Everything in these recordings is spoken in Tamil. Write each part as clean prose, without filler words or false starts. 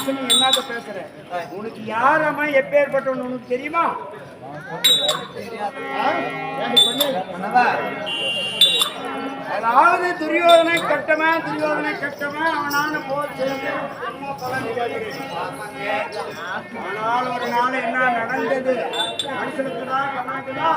பார்த்து நீ என்னத பேசுற? உனக்கு யாரம்மா எப்பேற்பட்டவன் உனக்கு தெரியுமா? அதாவது துரியோதனை கட்டவன் அவனான போர் செய்து ஆனால் ஒரு நாள் என்ன நடந்தது மனுஷனுக்கு தான் கணக்குதா?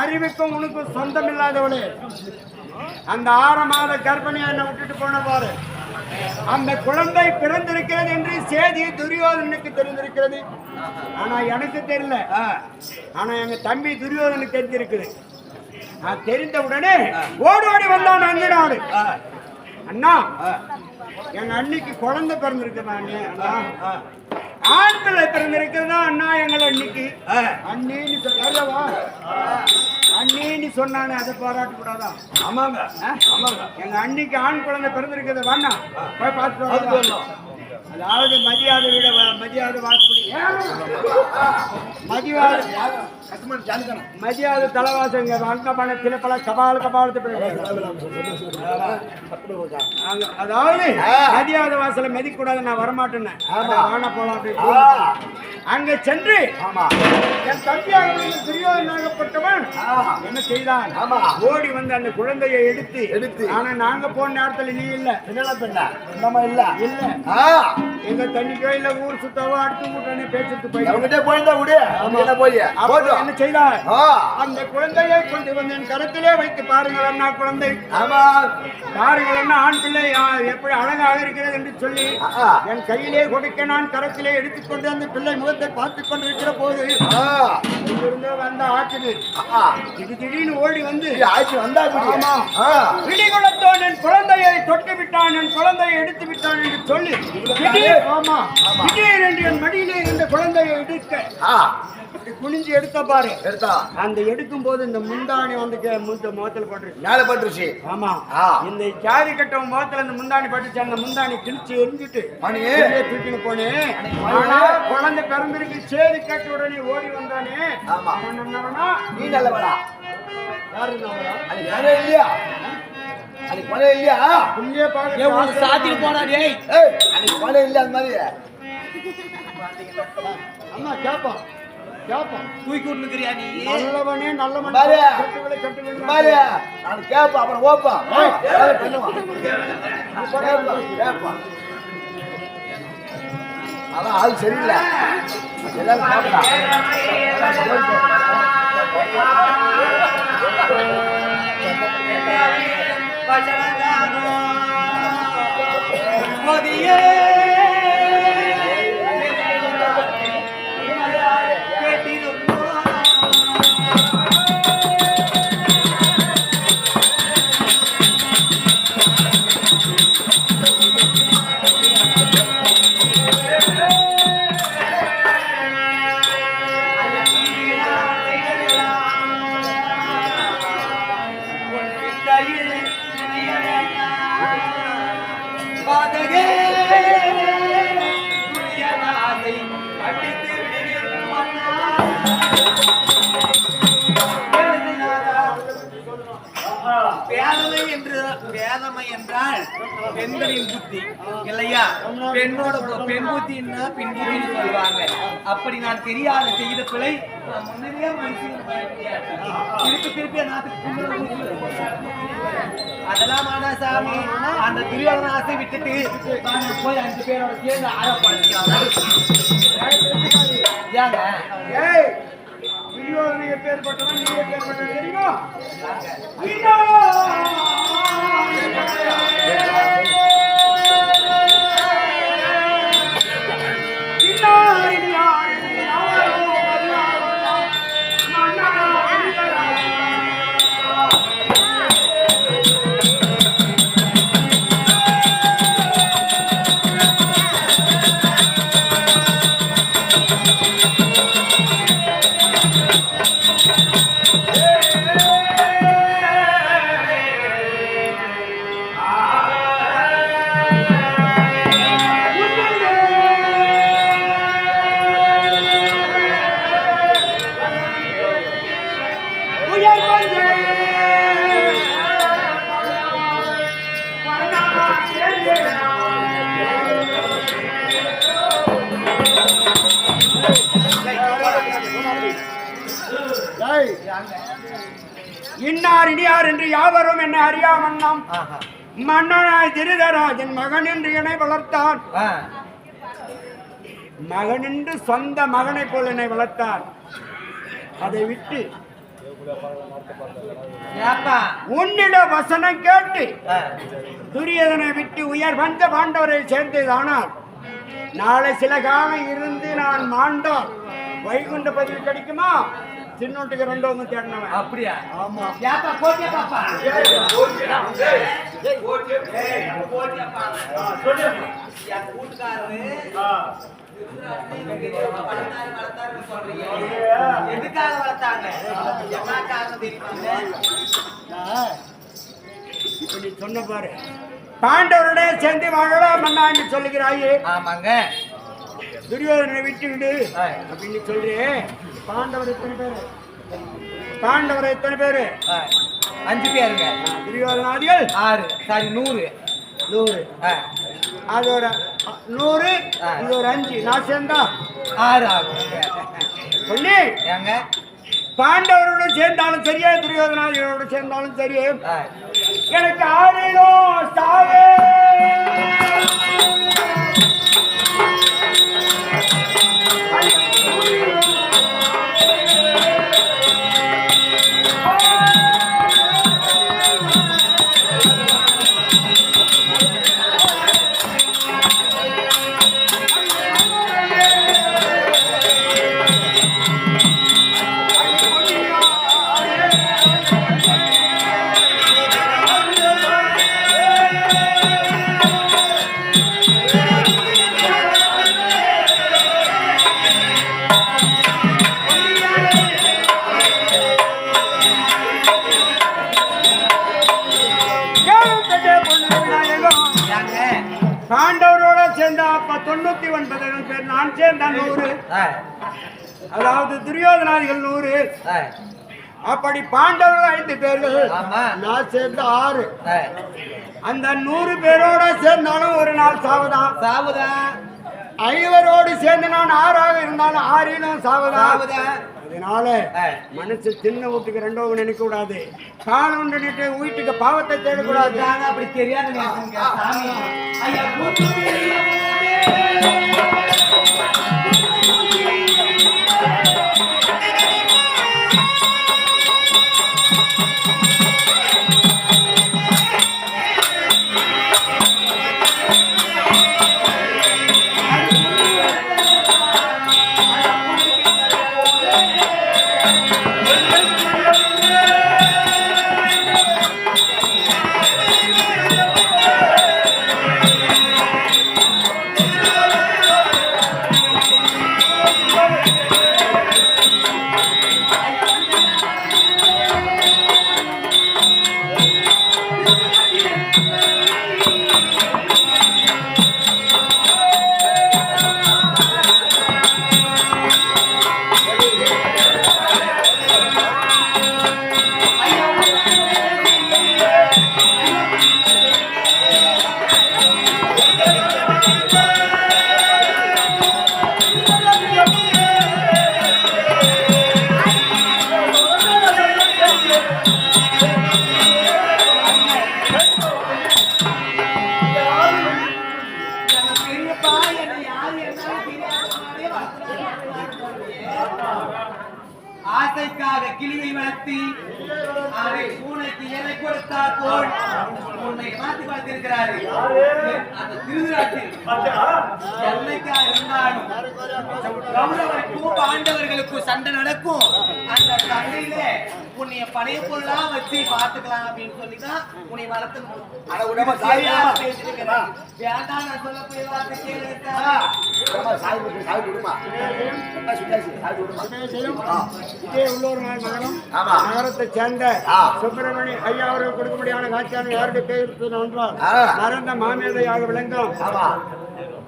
அறிவுக்கும் உனக்கு சொந்தம் இல்லாதவளே, அந்த 6 மாத கர்ப்பிணியை என்ன விட்டுட்டு போன பாரு. அந்த குழந்தை பிறந்திருக்கிறது என்று செய்தி துரியோதனுக்கு தெரிந்திருக்கிறது. ஆனா எனக்கு தெரியல. ஆனா எங்க தம்பி துரியோதனுக்கு தெரிஞ்சிருக்குது. நான் தெரிந்தவுடனே ஓடி வந்தான் அந்த நாடு. அண்ணா, எங்க அன்னைக்கு குழந்தை பிறந்திருக்கு. ஆண் பிள்ளை பிறந்திருக்கிறதா அண்ணா எங்களை அன்னைக்கு அண்ணின்னு சொல்லவா? அண்ணின்னு சொன்னானே அதை பாராட்ட கூடாதா? ஆமாங்க ஆமாங்க, எங்க அன்னைக்கு ஆண் குழந்தை பிறந்திருக்கிறது. வாண்ணா போய் பார்த்துட்டு வரலாம். அதாவது மரியாதை விட மரியாதை வாசப்படி மரியாதை தலைவாசங்க அங்கமான பல கபால கபாலத்தை அதாவது மரியாதை வாசலை மதிக்கூடாது. நான் வரமாட்டேன்னு வான போலாம் அப்படின்னு அங்க சென்று என் தம்பியாக துரியோதனாகப்பட்டவன் என்ன செய்தான்? ஓடி வந்து அந்த குழந்தையை எடுத்து ஆனா நாங்க போன நேரத்துல நீ இல்ல இல்ல எங்க தண்ணிக்கோ இல்ல ஊர் சுத்தவோ அடுத்து கூட்டானே பேசிட்டு போய் என்ன செய்தார்? அந்த குழந்தையை கொண்டு வந்து என் கரத்திலே வைத்து பாருங்கள் அண்ணா குழந்தை பாருங்கள் அண்ணா ஆண் பிள்ளை எப்படி அழகாக இருக்கிறது என்று சொல்லி என் கையிலே கொடுக்க நான் கரத்திலே எடுத்துக்கொண்டு அந்த பிள்ளை முகத்தை பார்த்துக் கொண்டிருக்கிற போது வந்த ஆற்றுது திடீர்னு ஓடி வந்து பிடிகுலத்தோன் என் குழந்தையை தொட்டு விட்டான், என் குழந்தையை எடுத்து விட்டான் என்று சொல்லி திடீர் என்று என் மடியிலே இந்த குழந்தையை எடுக்க குனிஞ்சு எடுத்த பாரு. அந்த எடுக்கும் போது இந்த முந்தாணி வந்து முகத்துல பட்டுருச்சு. ஆமா, இந்த ஜாதி கட்டவன் முகத்துல இந்த முந்தாணி பட்டுச்சு. அந்த முந்தாணி கிழிச்சு எரிஞ்சுட்டு தூக்கின்னு போனேன். ஆனா குழந்தை பிறந்திருக்கு சேதி கேட்ட உடனே ஓடி வந்தானே. நீ நல்லவடா இல்லையா? அது கொலை இல்லையா? புள்ளியே பாக்க சாத்திட்டு போனா டேய். அது கொலை இல்ல அந்த மாதிரி. அம்மா கேப்போம் தூக்கி விட்டுக்கிறியா நீ? நல்லவனே நல்லவனே பாரு. நான் கேப்ப அப்புறம் ஓப்பா அதான் ஆள் சரியில்லை. எல்லாரும் சாப்பிடலாம். பாதகே வேதமை என்றால் பெண்களின் புத்தி இல்லையா? பெண்ணோட பெண் புத்தின்னா பெண் புத்தின்னு சொல்லுவாங்க. அப்படி நான் தெரியாத செய்த பிழை முன்னரே திருப்பி அதெல்லாம் ஆனா சாமி அந்த துரியோதன ஆசை விட்டுட்டு போய் 5 பேரோட சேர்ந்து ஆழப்படுத்திக்கலாம். துரியோதனை எப்பேற்பட்டவன், நீ எப்பேற்பட்டவன் தெரியுமா? இன்னார் இனியார் என்று யாவரும் என்ன அறியா மன்னம் மன்னனாய் திருதராஜன் மகன் என்று என்னை வளர்த்தான். மகன் என்று சொந்த மகனை போல் என்னை வளர்த்தான். அதை விட்டு உன்னிட வசனம் கேட்டு துரியோதனை விட்டு உயர் வந்த பாண்டவரை சேர்ந்ததானால் நாளை சில காலம் இருந்து நான் மாண்டால் வைகுண்ட பதிவு கிடைக்குமா? சின்னோட்டுக்கு 2 வந்து தேடினவன். அப்படியா? ஆமா. யாப்பா போடியா பாப்பா. சொல்லுங்க. யா கூட்டுக்காரரு. எதுக்காக வளர்த்தாங்க? என்ன காரணம் தெரியுமா? இப்ப நீ சொன்ன பாரு. பாண்டவருடைய சேர்ந்து வாழலாம் மன்னான்னு சொல்லுகிறாயே. ஆமாங்க. துரியோதனை விட்டு விடு அப்படின்னு சொல்றேன். பாண்டவர் எத்தனை பேரு? பாண்டவர் எத்தனை பேரு? 5 பேருங்க. துரியோதனாதிகள் 6. சாரி 100. அது ஒரு 100, இது ஒரு 5. நான் சேர்ந்தா 6 ஆகும். சொல்லி ஏங்க பாண்டவரோட சேர்ந்தாலும் சரியே, துரியோதனாதிகளோட சேர்ந்தாலும் சரியே, எனக்கு ஆடினோ சாவே. பாண்டவரோட சேர்ந்த 99 பேர், நான் சேர்ந்த 100. அதாவது துரியோதனாதிகள் 100. அப்படி பாண்டவர்கள் 5 பேர்கள், நான் சேர்ந்த 6. அந்த 100 பேரோட சேர்ந்தாலும் ஒரு நாள் சாவுதான். 5 சேர்ந்து நான் 6 இருந்தாலும் 6 சாவுதான். அதனால மனசு சின்ன வீட்டுக்கு 2 நினைக்க கூடாது. காலம் ஒன்று வீட்டுக்கு பாவத்தை தேடக்கூடாது. அப்படி தெரியாது. அதை பூனைக்கு எதை கொடுத்தார் போல் உன்னை மாற்றி பார்த்திருக்கிறாரு. அந்த திருவிழாத்தில் என்னைக்கா இருந்தாலும் கௌரவருக்கும் பாண்டவர்களுக்கும் சண்டை நடக்கும். அந்த சண்டையில உன்னைய பழைய பொருளா வச்சு பார்த்துக்கலாம் அப்படின்னு சொல்லிதான் உன்னை வளர்த்து வேண்டாம். நான் சொல்ல போய் வார்த்தை கேளுங்க. இதே உள்ளூர் நகரம் நகரத்தை சேர்ந்த சுப்பிரமணி ஐயா அவர்கள் கொடுக்க முடியாத காட்சியான யாருடைய பேர் என்றால் மறந்த மாமேதையாக விளங்கும்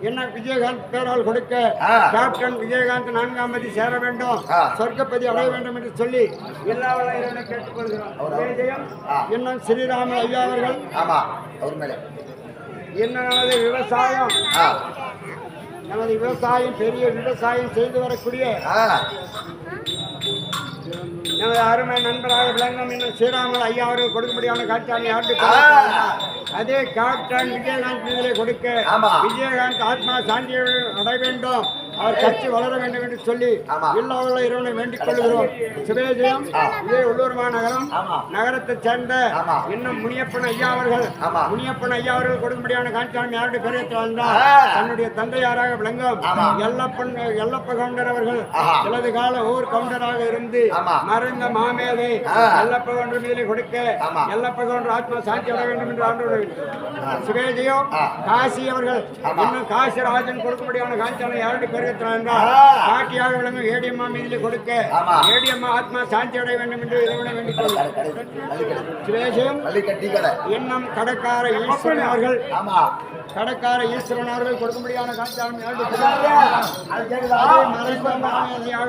என்ன விஜயகாந்த் பேரால் கொடுக்க கேப்டன் விஜயகாந்த் 4ஆம் பதி சேர வேண்டும், சொர்க்கப்பதி அடைய வேண்டும் என்று சொல்லி எல்லா கேட்டுக்கொள்கிறோம். இன்னும் ஸ்ரீராம ஐயா அவர்கள் என்ன நமது விவசாயம் பெரிய விவசாயம் செய்து வரக்கூடிய நமது அருமை நண்பராக விளங்கும் இன்னும் ஸ்ரீராமன் ஐயா அவர்கள் கொடுக்க முடியாத காட்சியான யாருக்கு அதே கேப்டன் விஜயகாந்த் மீதிலே கொடுக்க விஜயகாந்த் ஆத்மா சாந்தி அடைய வேண்டும், அவர் கட்சி வளர வேண்டும் என்று சொல்லி எல்லா இறைவனை வேண்டிக் கொள்கிறோம். சிவஜயம் இதே உள்ளூர் மாநகரம் நகரத்தை சேர்ந்த இன்னும் முனியப்பன் ஐயா அவர்கள் கொடுக்கும்படியான காட்சியான யாருடைய பெரிய தன்னுடைய தந்தையாராக விளங்கும் எல்லப்ப கவுண்டர் அவர்கள் சிலது கால ஊர் கவுண்டராக இருந்து மறைந்த மாமேதை எல்லப்ப கவுண்டர் மீதிலே கொடுக்க எல்லப்ப கவுண்டர் ஆத்மா சாந்தி அடைய வேண்டும் என்று ஆண்டு சிவஜயம் காசி அவர்கள் இன்னும் காசிராஜன் கொடுக்கும்படியான காட்சியான யாருடைய பெரிய காட்டியாக விளங்கும் ஏடியம்மா மீதிலே கொடுக்க ஏடியம்மா ஆத்மா சாந்தி அடைய வேண்டும் என்று இறைவனை வேண்டிக் கொள்ளும். இன்னும் கடற்கார ஈஸ்வரன் அவர்கள் கொடுக்கும்படியான காட்சியாக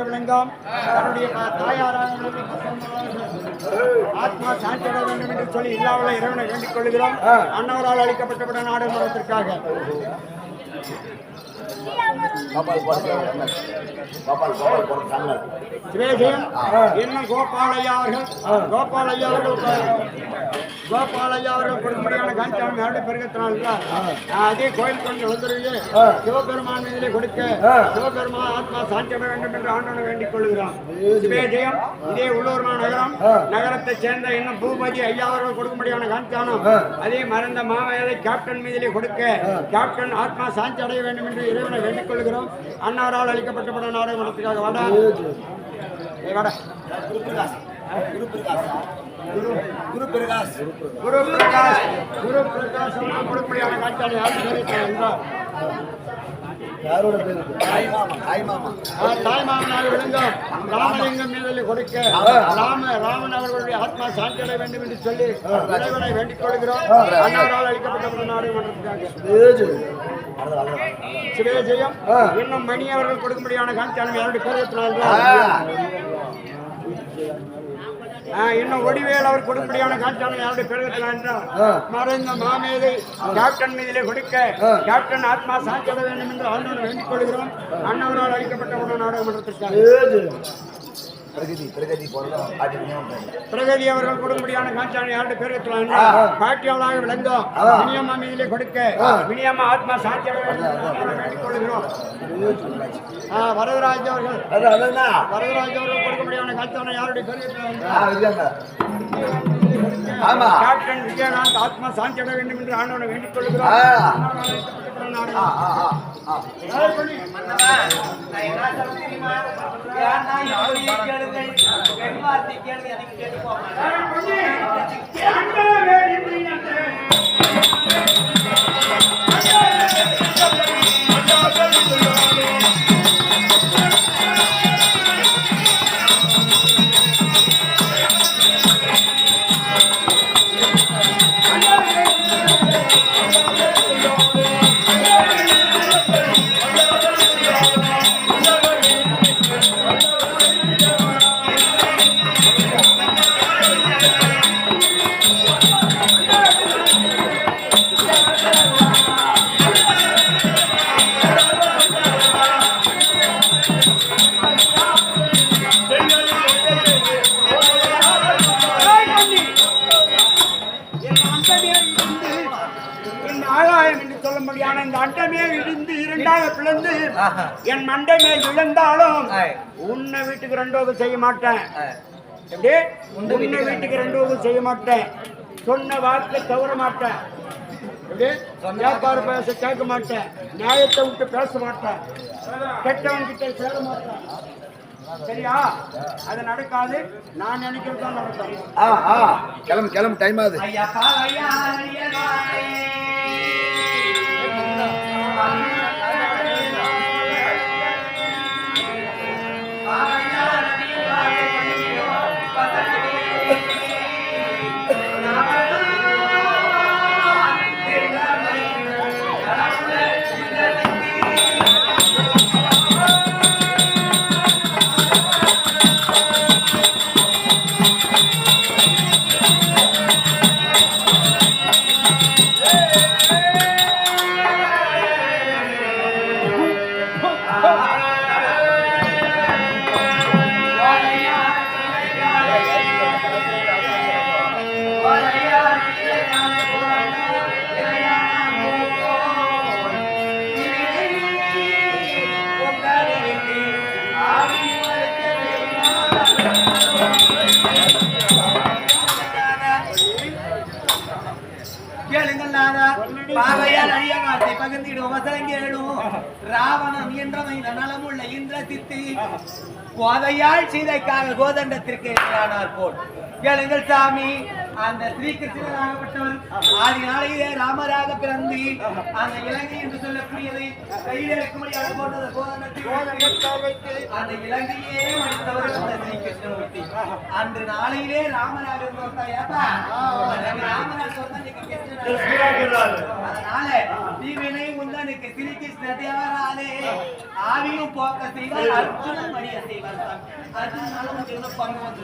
விளங்கும் தன்னுடைய தாயாராக ஆத்மா சாந்தி அடைய வேண்டும் என்று சொல்லி இல்லாமல் இறைவனை வேண்டிக் கொள்கிறோம். அன்னவரால் அளிக்கப்பட்ட நாடகத்திற்காக இன்னும் கோபாலையா அவர்கள் கொடுக்கும்படியான காட்சியான நாடு பெருகத்தினால் அதே கோயில் கொண்டு வந்துருவே சிவபெருமான் மீதிலே கொடுக்க சிவபெருமான் ஆத்மா சாந்தி அடைய வேண்டும் என்று ஆண்டவனை வேண்டிக் கொள்கிறோம். சிவஜயம் இதே உள்ளூர் நகரம் நகரத்தை சேர்ந்த இன்னும் பூபதி ஐயா அவர்கள் கொடுக்கும்படியான காட்சியானம் அதே மறந்த மாமேதை கேப்டன் மீதிலே கொடுக்க கேப்டன் ஆத்மா சாந்தி அடைய வேண்டும் என்று இறைவனை வேண்டிக் கொள்கிறோம். அன்னாரால் அளிக்கப்பட்ட நாடகத்திற்காக குரு பிரகாஷ் கொடுப்படியான காட்சியான யாரும் யாரோட பேரு தாய்மாமனாக விளங்கும் ராமலிங்கம் மீதில் கொடுக்க ராமன் அவர்களுடைய ஆத்மா சாந்தி அடைய வேண்டும் என்று சொல்லி இறைவனை வேண்டிக் கொள்கிறோம். அன்னாரால் அளிக்கப்பட்ட நாடகத்திற்காக சிவஜயம் இன்னும் மணி அவர்கள் கொடுக்கும்படியான காட்சியான யாருடைய பேர் இன்னும் ஒடிவேல் அவர் கொடுப்படியான காட்சியான யாருடைய பெருகத்தில் மறைந்த மாமேதை கேப்டன் மீதிலே கொடுக்க கேப்டன் ஆத்மா சாந்தி அடைய வேண்டும் என்று ஆண்டவனை வேண்டிக் கொள்கிறோம். அன்னவரால் அளிக்கப்பட்ட ஒரு நாடகமன்றத்திற்காக பிரகதி அவர்கள் கொடுக்கும்படியான காட்சியான யாருடைய பெருகத்தில் பாட்டியாளாக விளங்கும் வினியம்மா மீதிலே கொடுக்க வினியம்மா ஆத்மா சாந்தி அடைய வேண்டும் என்று வேண்டிக் கொள்கிறோம். வரதராஜ் அவர்கள் கொடுக்கும்படியான காட்சியான யாருடைய பெருகத்தில் கேப்டன் விஜயகாந்த் ஆத்மா சாந்தி அடைய வேண்டும் என்று ஆண்டவனை வேண்டிக் கொள்கிறோம். என் மண்டை மேல் விழுந்தாலும் உன்னை வீட்டுக்கு ரெண்டோது செய்ய மாட்டேன். எப்படி உன்னை வீட்டுக்கு 2 உதவி செய்ய மாட்டேன், சொன்ன வாக்கு தவற மாட்டேன், வியாபார பேச கேட்க மாட்டேன், நியாயத்தை விட்டு பேச மாட்டேன், கெட்டவன் கிட்ட சேர மாட்டேன். சரியா? அது நடக்காது. நான் நினைக்கிறது தான் நடக்கும். கிளம்பு கிளம்பு, டைம் ஆகுது. பாவையால் அழியமாத்தை பகிர்ந்திடும் வசரங்கேடும் ராவணன் என்றவை நலமுள்ள இந்திர சித்தி கோதையால் சீதைக்காக கோதண்டத்திற்கு எதிரானார் போல் கேளுங்கள் சாமி. அந்த ஸ்ரீகிருஷ்ணனாகப்பட்டவர் ஆதி நாளையிலே ராமராக பிறந்து அந்த இலங்கை என்று சொல்லக்கூடியதை கையில் இருக்கும்படியாக போட்டது கோதண்டத்தில் அந்த இலங்கையே மனிதவர் அந்த ஸ்ரீகிருஷ்ணமூர்த்தி அன்று நாளையிலே ராமராக அதனால தீவினை உந்தனுக்கு ஸ்ரீகிருஷ்ண தேவராலே ஆவியும் போக்க செய்வார், அர்ஜுனன் மணிய செய்வார். அர்ஜுனாலும் பங்கு வந்து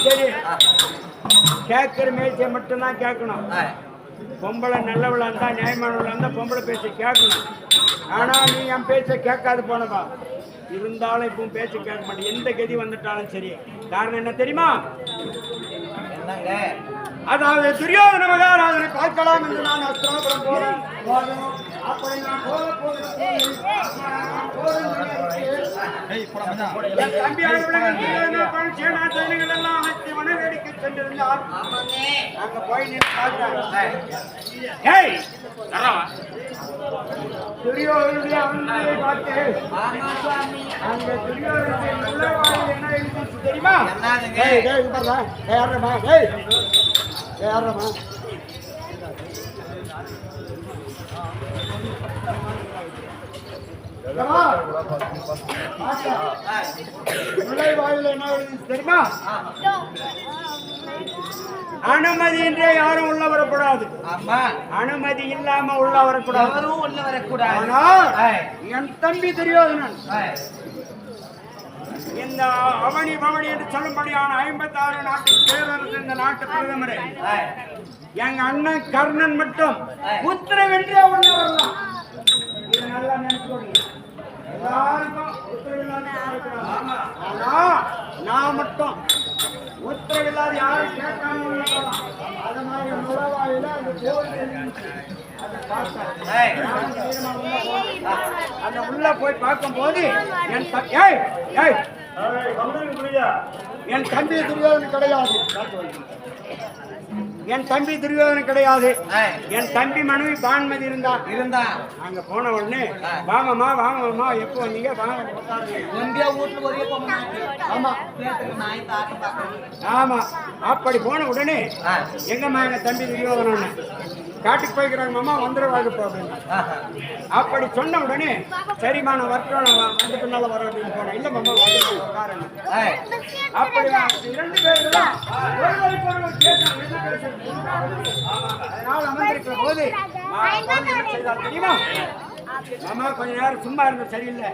சரி, கேட்கிற மேய்ச்சியை மட்டும்தான் கேட்கணும். பொம்பளை நல்லவளா இருந்தா நியாயமானவளா இருந்தா பொம்பளை பேச்சை கேட்கணும். ஆனா நீ என் பேச்சை கேட்காது போனவா இருந்தாலும் இப்போ பேச்சு கேட்க மாட்டேன். எந்த கதி வந்துட்டாலும் சரி. காரணம் என்ன தெரியுமா? அதாவது துரியோதன மகாராஜனை பார்க்கலாம் என்று நான் அஸ்திரபுரம் போறேன். அப்படி நான் சேனாசேனைகள் எல்லாம் அழைத்து வனவேடிக்கை சென்றிருந்தார். அங்க போய் நின்று பார்க்கிறேன். துரியோதனுடைய அவனை பார்த்து அங்க துரியோதனுடைய நல்ல வாழ்வு என்ன எழுதிச்சு தெரியுமா? யாரமா வாயில என்ன எழுதிச்சு தெரியுமா? அனுமதியின்றே யாரும் உள்ள வரக்கூடாது. அனுமதி இல்லாம உள்ள வரக்கூடாது. என் தம்பி துரியோதனன் இந்த அவனி பவனி என்று சொல்லும்படியான 56 நாட்டு பேரரசு இந்த நாட்டு பிரதமரை எங்க அண்ணன் கர்ணன் மட்டும் உத்தரவின்றே உள்ள வரலாம். இது நல்லா நினைச்சுக்கோங்க. எல்லாருக்கும் உத்தரவில்லாத ஆனா நான் மட்டும் உத்தரவில்லாத யாரும் கேட்காம உள்ள போலாம். அது மாதிரி நுழைவாயில அந்த கோவில் அந்த உள்ள போய் பார்க்கும் போது என் தம்பி துரியோதனன் கிடையாது. என் தம்பி துரியோதனன் கிடையாது. என் தம்பி மனைவி பான்மதி இருந்தா அங்க போன உடனே வாங்கம்மா வாங்கம்மா எப்போ வந்தீங்க வாங்க ஆமா ஆமா அப்படி போன உடனே எங்கம்மா எங்க தம்பி துரியோதனன் காட்டுக்கு போய்க்கிறாங்க மாமா வந்துடுவாங்க அப்படின்னு அப்படி சொன்ன உடனே சரிம்மா நான் வரட்டும் வந்து பின்னால வர அப்படின்னு போனேன். இல்ல மாமா காரணம் அப்படி 2 பேரும் அதனால அமர்ந்திருக்கிற போது என்ன செய்தால் தெரியுமா மாமா கொஞ்ச நேரம் சும்மா இருந்தது சரியில்லை.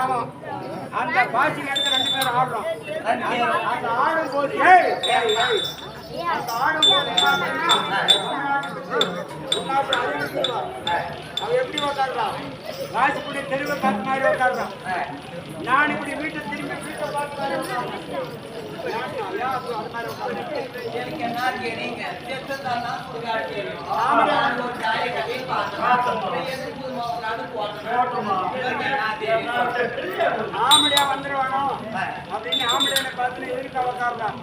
ஆமா அந்த பாசி எடுத்து 2 பேரும் ஆடுறோம். அந்த ஆடும் போது அவன் எப்படி உட்காடுறான் வாசிப்படி தெருவை பார்த்த மாதிரி உட்காடுறான். நான் இப்படி வீட்டை திரும்பி வீட்டை பார்த்து ஆமடியா வந்துருவானோ அப்படின்னு ஆமடியான பார்த்து எதிர்க்க உட்காடுறான்.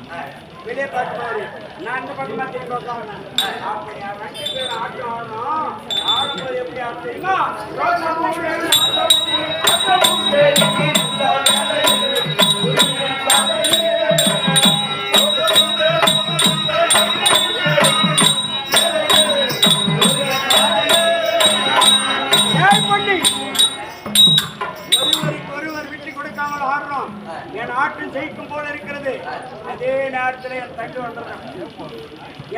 வெளியே பார்த்து நான் இந்த பக்கமா திரும்பி உட்காடுறேன். அப்படியா 2 பேர் ஆட்டம் ஆடணும். ஆடும்போது எப்படி ஆடுறீங்களா என் ஆட்டில் ஜெயிக்கும் போல இருக்கிறது. அதே நேரத்தில் என் தம்பி வந்துடுறான்.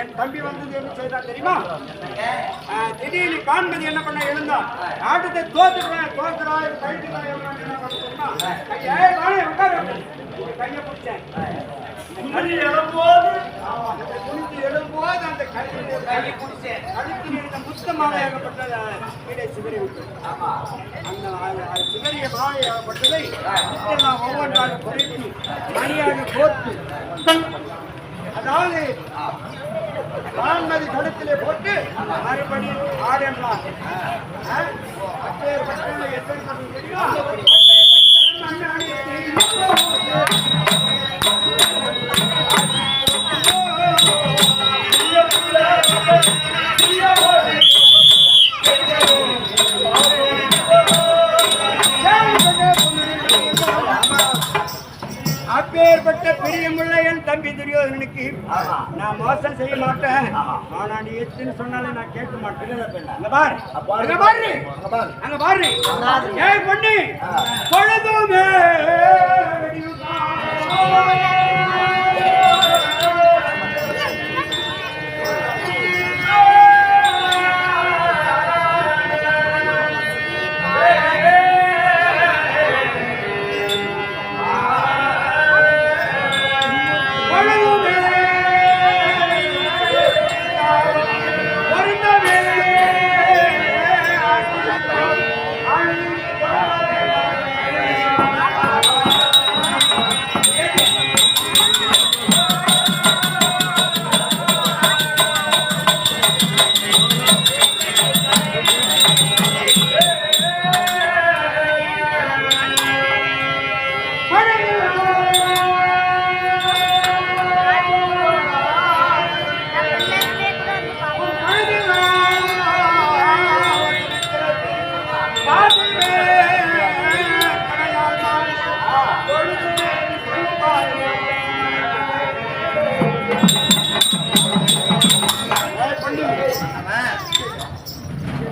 என் தம்பி வந்தது என்ன செய்தா தெரியுமா? திடீர்னு காண்பது என்ன பண்ண எழுந்தா ஆட்டத்தை தோத்துக்கிறேன் கையை பிடிச்சேன். எழும்போது அந்த கையை பிடிச்சேன். கழுத்தில் இருந்த முத்த மாலையாகப்பட்டது கீழே சிதறி விட்டு அந்த சிதறிய மாலையாகப்பட்டதை நான் ஒவ்வொன்றாக குறைத்து மணியாக கோர்த்து அதாவது பான்மதி கழுத்திலே போட்டு மறுபடியும் ஆடென்றார். அப்பேற்பட்ட பிரியமுள்ள என் தம்பி துரியோதனனுக்கு நான் மோசம் செய்ய மாட்டேன். ஆனா நீ எத்தனை சொன்னாலும் நான் கேட்க மாட்டேன். அங்க பாரு ஏன் பொண்ணு பொழுதுமே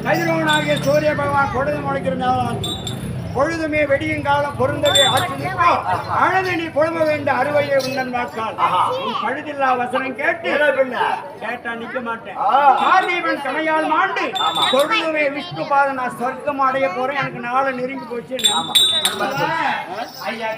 கதிரவனாகிய சூரிய பகவான் பொழுது முளைக்கிறதால் பொழுதுமே வெடியும் காலம் பொருந்தவே ஆட்சி அழுது நீ பொழும வேண்ட அறுவையை உண்டன் வாக்கால் பழுதில்லா வசனம் கேட்டு கேட்டா நிக்க மாட்டேன். கார்தீபன் கமையால் மாண்டு பொழுதுமே விஷ்ணு பாத நான் சொர்க்கம் அடைய போறேன். எனக்கு நாளை நெருங்கி போச்சு. ஐயா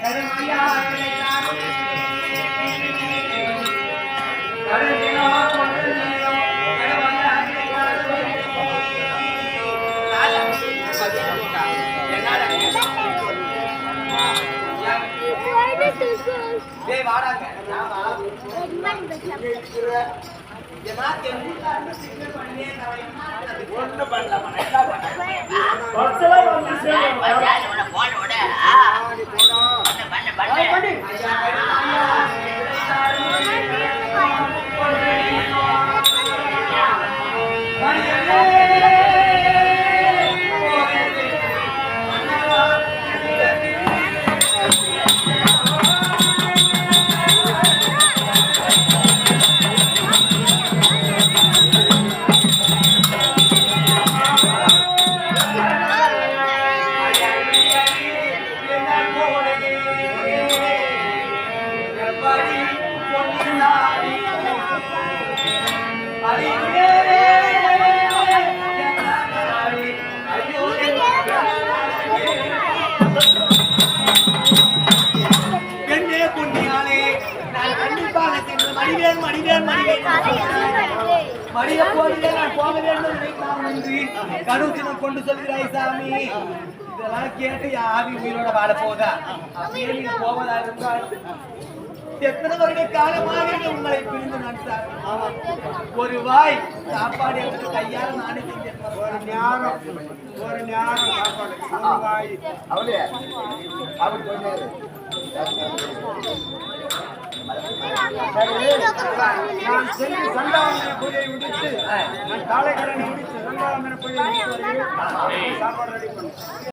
மடிய போதிலே நான் போக வேண்டும் நினைத்தால் நன்றி கடுசினம் கொண்டு சொல்கிறாய் சாமி. இதெல்லாம் கேட்டு ஆவி உயிரோட வாழ போதா? அப்படியே நீங்க போவதா இருந்தால் எத்தனை வருட காலமாக உங்களை பிரிந்து நான் சாமி. ஒரு வாய் சாப்பாடு எடுத்து கையால் நானே செஞ்சேன். ஒரு ஞானம் சாப்பாடு ஒரு வாய். நான் சென்று சண்டாவன பூஜையை முடித்து நான் காலைக்கடனை முடித்து சண்டாவன பூஜையை முடித்து வருகிறேன். சாப்பாடு ரெடி பண்ணு.